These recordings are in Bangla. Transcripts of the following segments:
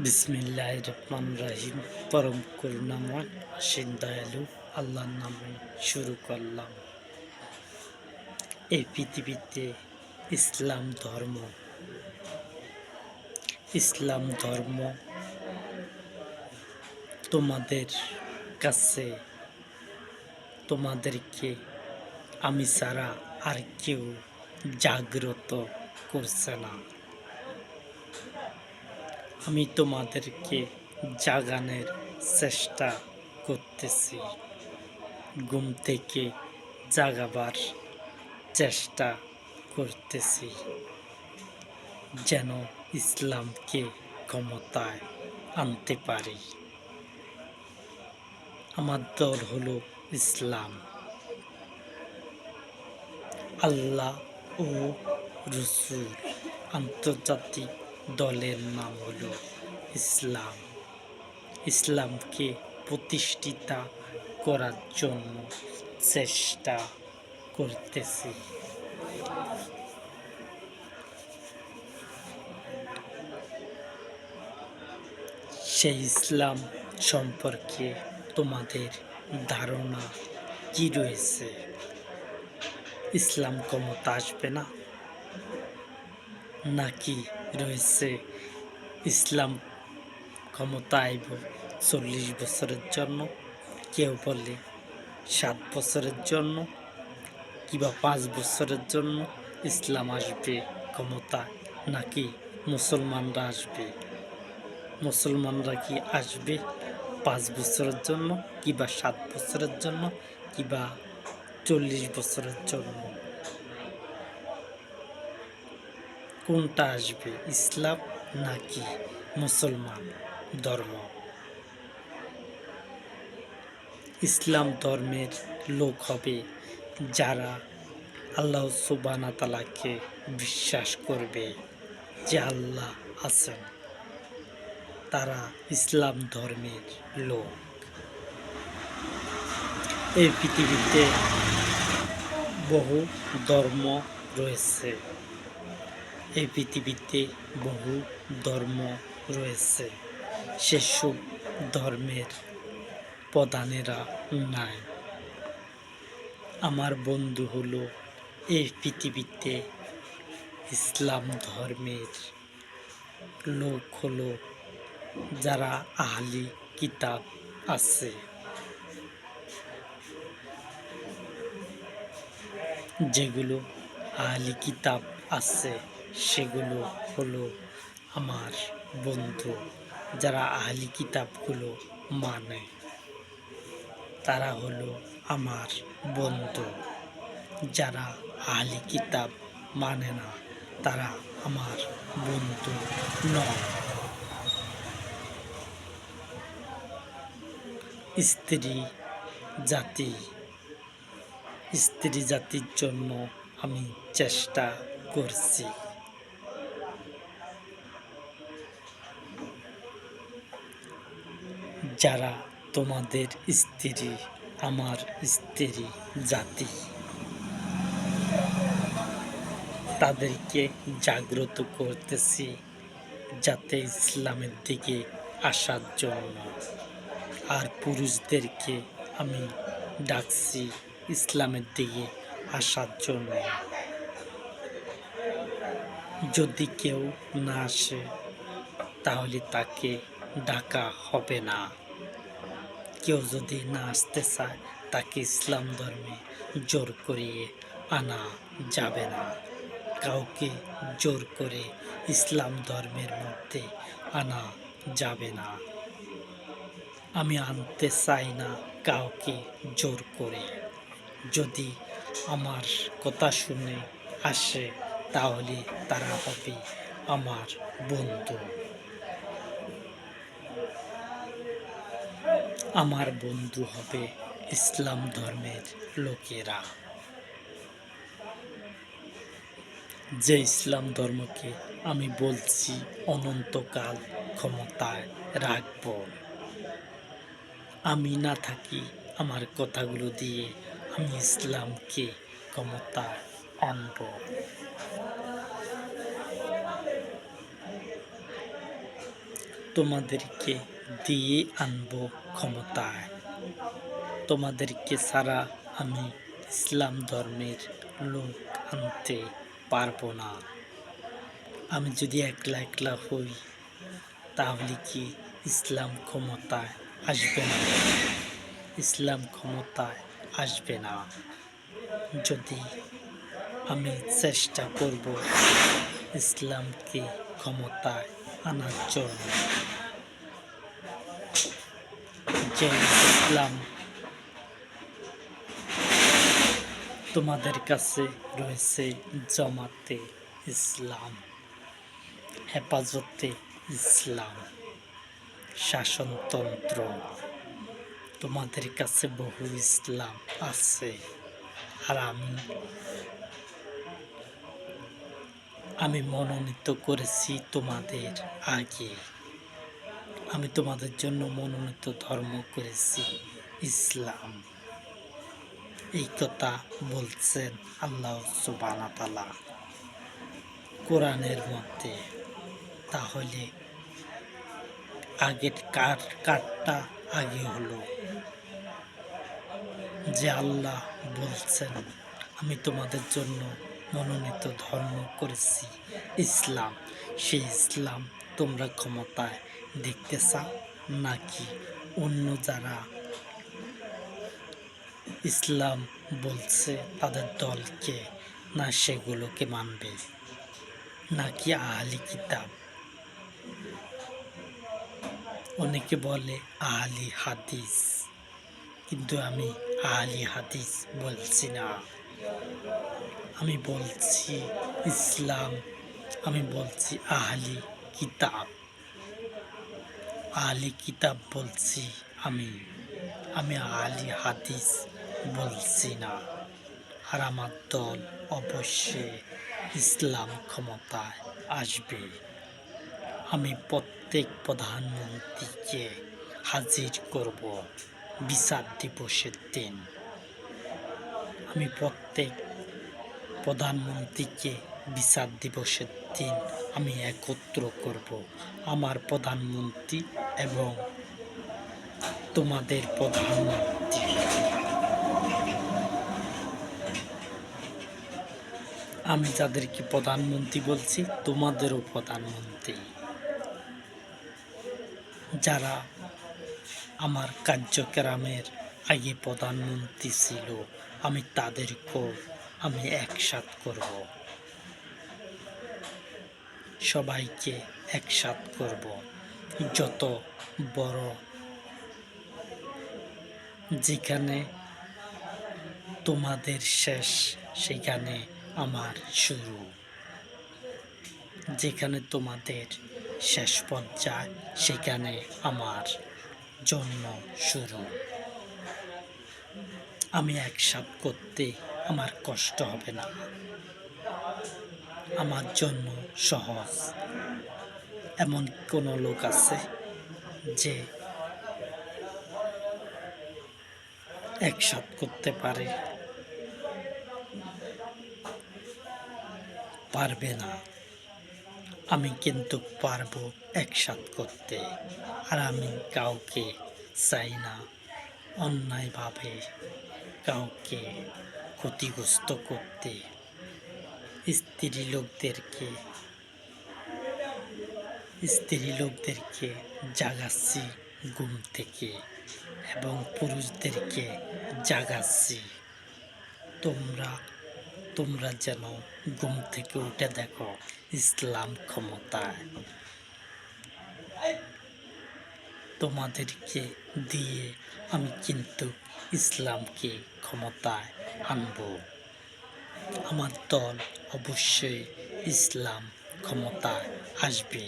বিসমিল্লাহির রহমানির রহিম। পরম করুণাময় অসীম দয়ালু আল্লাহর নামে শুরু করলাম। এই পৃথিবীতে ইসলাম ধর্ম তোমাদের কাছে তোমাদেরকে আমি ছাড়া আর কেউ জাগ্রত করছে না। আমি তোমাদেরকে জাগানোর চেষ্টা করতেছি, ঘুম থেকে জাগাবার চেষ্টা করতেছি, যেন ইসলামকে ক্ষমতায় আনতে পারি। আমার দল হলো ইসলাম। আল্লাহ ও রসুল আন্তর্জাতিক দলের নাম হলো ইসলাম। ইসলামকে প্রতিষ্ঠিত করার জন্য চেষ্টা করতেছি। সেই ইসলাম সম্পর্কে তোমাদের ধারণা কি রয়েছে? ইসলাম ক্ষমতা আসবে না, নাকি রয়েছে ইসলাম ক্ষমতা আইব 40 বছরের জন্য, কেউ বলে 7 বছরের জন্য, কিংবা 5 বছরের জন্য ইসলাম আসবে ক্ষমতা, নাকি মুসলমানরা আসবে? মুসলমানরা কি আসবে 5 বছরের জন্য, কিংবা 7 বছরের জন্য, কিংবা 40 বছরের জন্য? কোনটা আসবে, ইসলাম নাকি মুসলমান ধর্ম? ইসলাম ধর্মের লোক হবে যারা আল্লাহ সুবহানাহু ওয়া তাআলাকে বিশ্বাস করবে যে আল্লাহ আছেন, তারা ইসলাম ধর্মের লোক। এই পৃথিবীতে বহু ধর্ম রয়েছে, এই পৃথিবীতে বহু ধর্ম রয়েছে, সেসব ধর্মের প্রধানেরা নাই। আমার বন্ধু হলো এই পৃথিবীতে ইসলাম ধর্মের লোক, হলো যারা আহলি কিতাব আছে। যেগুলো আহলি কিতাব আছে সেগুলো হলো আমার বন্ধু। যারা আহলি কিতাবগুলো মানে তারা হলো আমার বন্ধু। যারা আহলি কিতাব মানে না তারা আমার বন্ধু নয়। স্ত্রী জাতির জন্য আমি চেষ্টা করছি। যারা তোমাদের স্ত্রী আমার স্ত্রী জাতি, তাদেরকে জাগ্রত করতেছি যাতে ইসলামের দিকে আসার জন্য। আর পুরুষদেরকে আমি ডাকছি ইসলামের দিকে আসার জন্য। যদি কেউ না আসে তাহলে তাকে ডাকা হবে না। কেউ যদি না আসতে চায় তাকে ইসলাম ধর্মে জোর করিয়ে আনা যাবে না। কাউকে জোর করে ইসলাম ধর্মের মধ্যে আনা যাবে না। আমি আনতে চাই না কাউকে জোর করে। যদি আমার কথা শুনে আসে তাহলে তারা হবে আমার বন্ধু। আমার বন্ধু হবে ইসলাম ধর্মের লোকেরা, যে ইসলাম ধর্মকে আমি বলছি অনন্তকাল ক্ষমতায় রাখব। আমি না থাকি আমার কথাগুলো দিয়ে আমি ইসলামকে ক্ষমতায় আনব। তোমাদেরকে দিয়ে আনবো ক্ষমতায়। তোমাদেরকে ছাড়া আমি ইসলাম ধর্মের লোক আনতে পারবো না। আমি যদি একলা একলা হই তাহলে কি ইসলাম ক্ষমতায় আসবে না? ইসলাম ক্ষমতায় আসবে না। যদি আমি চেষ্টা করব ইসলামকে ক্ষমতায় আনার জন্য, যে ইসলাম তোমাদের কাছে রয়েছে, জামাতে ইসলাম, হেফাজতে ইসলাম, শাসনতন্ত্র, তোমাদের কাছে বহু ইসলাম আছে। আর আমি মনোনীত করেছি তোমাদের আগে। আমি তোমাদের জন্য মনোনীত ধর্ম করেছি ইসলাম। এই কথা বলছেন আল্লাহ সুবহানাহু ওয়া তাআলা কোরআনের মধ্যে। তাহলে আগের কারটা আগে হলো, যে আল্লাহ বলছেন আমি তোমাদের জন্য মনোনীত ধর্ম করেছি ইসলাম। সেই ইসলাম তোমরা ক্ষমতায় দেখতে চাও, নাকি অন্য যারা ইসলাম বলছে তাদের দলকে, না সেগুলোকে মানবে, নাকি আহলি কিতাব? অনেকে বলে আহলি হাদিস, কিন্তু আমি আহলি হাদিস বলছি না। আমি বলছি ইসলাম, আমি বলছি আহলি কিতাব। আহলি কিতাব বলছি আমি আহলি হাদিস বলছি না। আর আমার দল অবশ্যই ইসলাম ক্ষমতায় আসবে। আমি প্রত্যেক প্রধানমন্ত্রীকে হাজির করব বিচার দিবসের দিন। আমি প্রত্যেক প্রধানমন্ত্রীকে বিচার দিবসের দিন আমি একত্র করব। আমার প্রধানমন্ত্রী এবং তোমাদের প্রধানমন্ত্রী। আমি যাদেরকে প্রধানমন্ত্রী বলছি তোমাদেরও প্রধানমন্ত্রী। যারা আমার কার্যক্রমের আগে প্রধানমন্ত্রী ছিল, আমি তাদেরকেও আমি একসাথ করব। সবাইকে একসাথ করব। যত বড়, যেখানে তোমাদের শেষ সেখানে আমার শুরু, যেখানে তোমাদের শেষ পর্যায় সেখানে আমার জন্ম শুরু। আমি একসাথ করতে আমার কষ্ট হবে না, আমার জন্য সহজ। এমন কোন লোক আছে যে একসাথ করতে পারে? পারবে না। আমি কিন্তু পারবো একসাথ করতে। আর আমি কাউকে চাই না অন্যায়ভাবে কাউকে ক্ষতিগ্রস্ত করতে। স্ত্রী লোকদেরকে জাগাচ্ছি ঘুম থেকে, এবং পুরুষদেরকে জাগাচ্ছি। তোমরা যেন ঘুম থেকে উঠে দেখো ইসলাম ক্ষমতায়। তোমাদেরকে দিয়ে আমি কিন্তু ইসলামকে ক্ষমতায় আনব। আমার দল অবশ্যই ইসলাম ক্ষমতায় আসবে।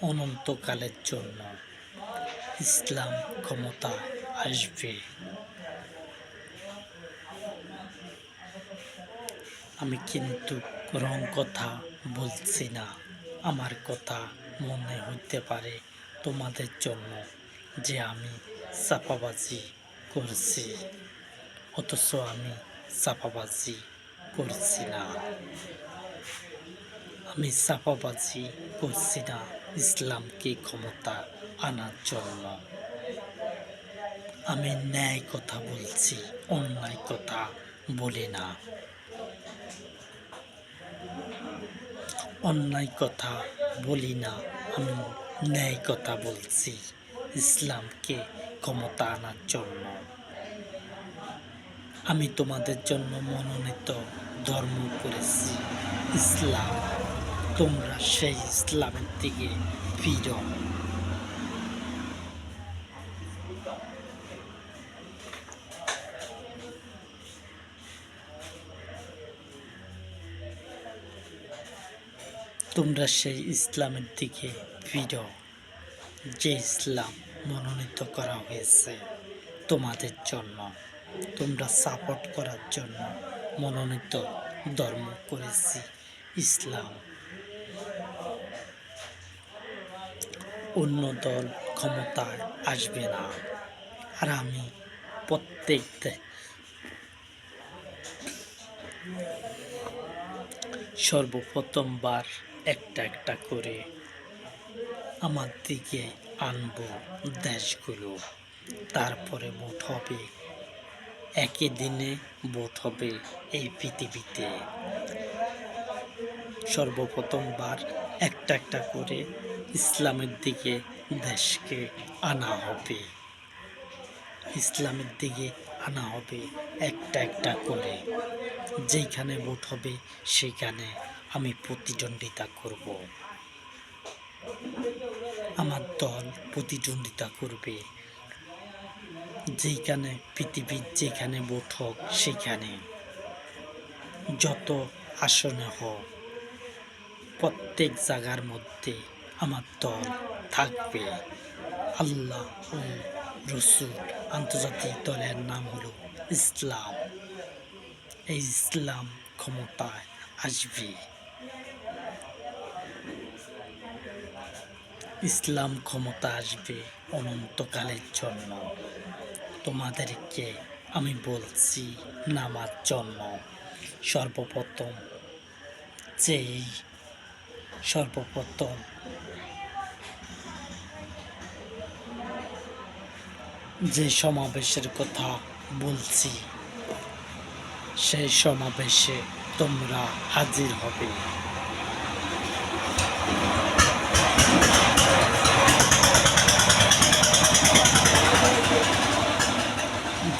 অনন্তকালের জন্য ইসলাম ক্ষমতায় আসবে। আমি কিন্তু রং কথা বলছি না। আমার কথা মনে হইতে পারে তোমাদের জন্য যে আমি চাপাবাজি করছি, অথচ আমি চাপাবাজি করছি না। আমি চাপাবাজি করছি না। ইসলামকে ক্ষমতা আনার জন্য। আমি ন্যায় কথা বলছি, অন্যায় কথা বলি না। অন্যায় কথা বলি না, আমি ন্যায় কথা বলছি ইসলামকে ক্ষমতা আনার জন্য। আমি তোমাদের জন্য মনোনীত ধর্ম করেছি ইসলাম। তোমরা সেই ইসলামের দিকে ফিরো। তোমরা সেই ইসলামের দিকে ফিরো, যে ইসলাম মনোনীত করা হয়েছে তোমাদের জন্য। তোমরা সাপোর্ট করার জন্য মনোনীত ধর্ম করেছি ইসলাম। অন্য দল ক্ষমতায় আসবে না। আর আমি সর্বপ্রথমবার একটা একটা করে আমার দিকে আনবো দেশগুলো। তারপরে ভোট হবে, একই দিনে ভোট হবে এই পৃথিবীতে। সর্বপ্রথমবার একটা একটা করে ইসলামের দিকে দেশকে আনা হবে। ইসলামের দিকে আনা হবে একটা একটা করে। যেখানে ভোট হবে সেখানে আমি প্রতিদ্বন্দ্বিতা করব। আমার দল প্রতিদ্বন্দ্বিতা করবে। যেখানে পৃথিবীর যেখানে ভোট হোক সেখানে, যত আসনে হোক, প্রত্যেক জায়গার মধ্যে আমার দল থাকবে। আল্লাহ ও রসুল আন্তর্জাতিক দলের নাম হলো ইসলাম। এই ইসলাম ক্ষমতায় আসবে। ইসলাম ক্ষমতা আসবে অনন্তকালের জন্য। তোমাদেরকে আমি বলছি নামার জন্য। সর্বপ্রথম যে সমাবেশের কথা বলছি, সেই সমাবেশে তোমরা হাজির হবে।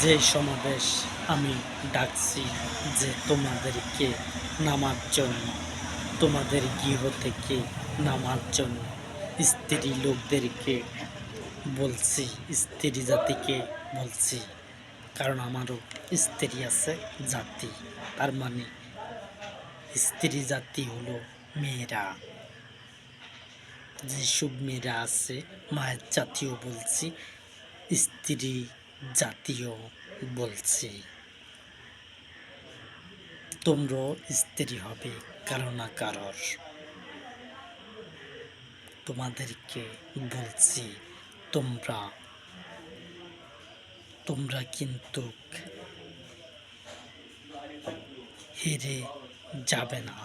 যে সমাবেশ আমি ডাকছি, যে তোমাদেরকে নামার জন্য, তোমাদের গৃহ থেকে নামার জন্য, স্ত্রী লোকদেরকে বলছি, স্ত্রী জাতিকে বলছি, কারণ আমারও স্ত্রী আছে জাতি। তার মানে স্ত্রী জাতি হলো মেয়েরা। যেসব মেয়েরা আছে মায়ের জাতীয় বলছি, স্ত্রী জাতীয় বলছি। তোমরাও স্ত্রী হবে কারো না কারোর। তোমাদেরকে বলছি তোমরা কিন্তু হেরে যাবে না।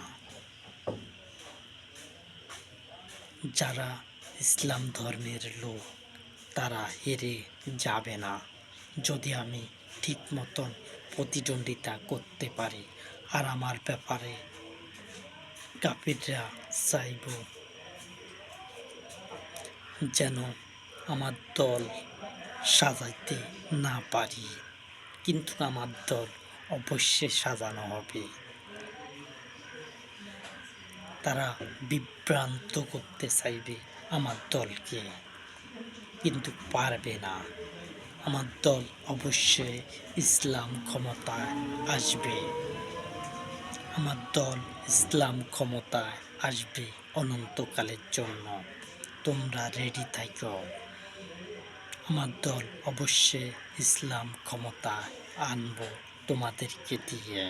যারা ইসলাম ধর্মের লোক তারা হেরে যাবে না, যদি আমি ঠিক মতন প্রতিদ্বন্দ্বিতা করতে পারি। আর আমার ব্যাপারে কাফিররা চাইব যেন আমার দল সাজাইতে না পারি, কিন্তু আমার দল অবশ্যই সাজানো হবে। তারা বিভ্রান্ত করতে চাইবে আমার দলকে, কিন্তু পারবে না। আমার দল অবশ্যই ইসলাম ক্ষমতায় আসবে। আমার দল ইসলাম ক্ষমতায় আসবে অনন্তকালের জন্য। তোমরা রেডি থাকো। আমার দল অবশ্যই ইসলাম ক্ষমতায় আনবো তোমাদেরকে দিয়ে।